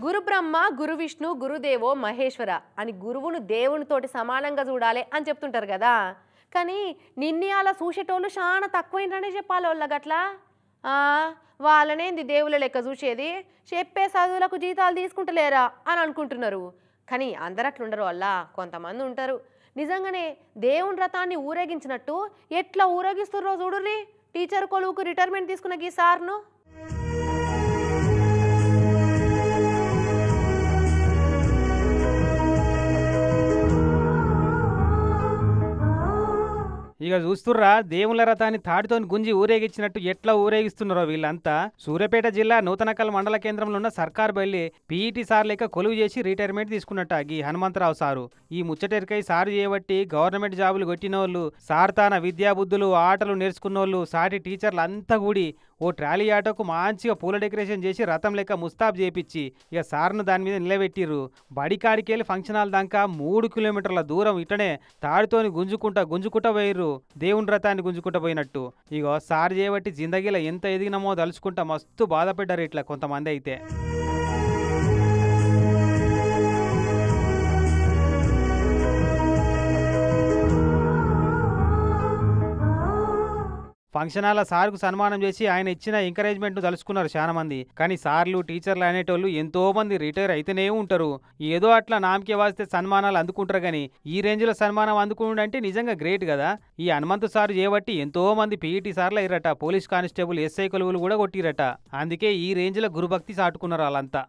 గురు బ్రహ్మ గురు విష్ణు గురుదేవో మహేశ్వర అని గురువును దేవునితోటి సమానంగా చూడాలి అని చెప్తుంటారు కదా. కానీ నిన్నే అలా చూసేటోళ్ళు చాలా తక్కువైందనే చెప్పాలి వాళ్ళగట్లా. వాళ్ళనేంది దేవుళ్ళ లెక్క చూసేది, చెప్పే చదువులకు జీతాలు తీసుకుంటలేరా అని అనుకుంటున్నారు. కానీ అందరు అట్లుండరు, వల్ల కొంతమంది ఉంటారు. నిజంగానే దేవుని రథాన్ని ఊరేగించినట్టు ఎట్లా ఊరేగిస్తుర్రో చూడుర్రి టీచర్ కొలువుకు రిటైర్మెంట్ తీసుకున్న ఈ సార్ను. ఇక చూస్తుర్రా దేవుళ్ళ రథాన్ని తాటితోని గుంజి ఊరేగించినట్టు ఎట్లా ఊరేగిస్తున్నారో వీళ్ళంతా. సూర్యాపేట జిల్లా నూతనకల్ మండల కేంద్రంలో ఉన్న సర్కార్ బయలు పీఈటీ సార్ లెక్క కొలువు చేసి రిటైర్మెంట్ తీసుకున్నట్ట ఈ హనుమంతరావు సారు. ఈ ముచ్చటెరికై సారు చేయబట్టి గవర్నమెంట్ జాబులు కొట్టినోళ్ళు, సార్ తాన విద్యాబుద్ధులు ఆటలు నేర్చుకున్నోళ్ళు, సాటి టీచర్లు అంతా కూడి ఓ ట్రాలీ ఆటోకు మంచిగా పూల డెకరేషన్ చేసి రథం లెక్క ముస్తాబ్ చేపించి ఇక సార్ను దాని మీద నిలబెట్టిర్రు. బడికాడికెళ్ళి ఫంక్షన్ హాల్ దాకా 3 కిలోమీటర్ల దూరం ఇటనే తాడితోని గుంజుకుంటా పోయిర్రు, దేవుని రథాన్ని గుంజుకుంటా పోయినట్టు. ఇగో సార్ చేయబట్టి జిందగీలో ఎంత ఎదిగినామో తలుచుకుంటా మస్తు బాధపడ్డారు ఇట్లా కొంతమంది అయితే. ఫంక్షన్ హాల్ సార్కు సన్మానం చేసి ఆయన ఇచ్చిన ఎంకరేజ్మెంట్ను తలుచుకున్నారు చాలా మంది. కానీ సార్లు టీచర్లు అనేటోళ్ళు ఎంతో మంది రిటైర్ అయితేనే ఉంటారు. ఏదో అట్లా నామకే వాస్తే సన్మానాలు అందుకుంటారు. కానీ ఈ రేంజ్లో సన్మానం అందుకుంటే నిజంగా గ్రేట్ కదా. ఈ హనుమంతు సార్ చేయబట్టి ఎంతో మంది పీఈటీ సార్లు అయ్యారట, పోలీస్ కానిస్టేబుల్ ఎస్ఐ కొలువులు కూడా కొట్టిరట. అందుకే ఈ రేంజ్లో గురుభక్తి చాటుకున్నారు వాళ్ళంతా.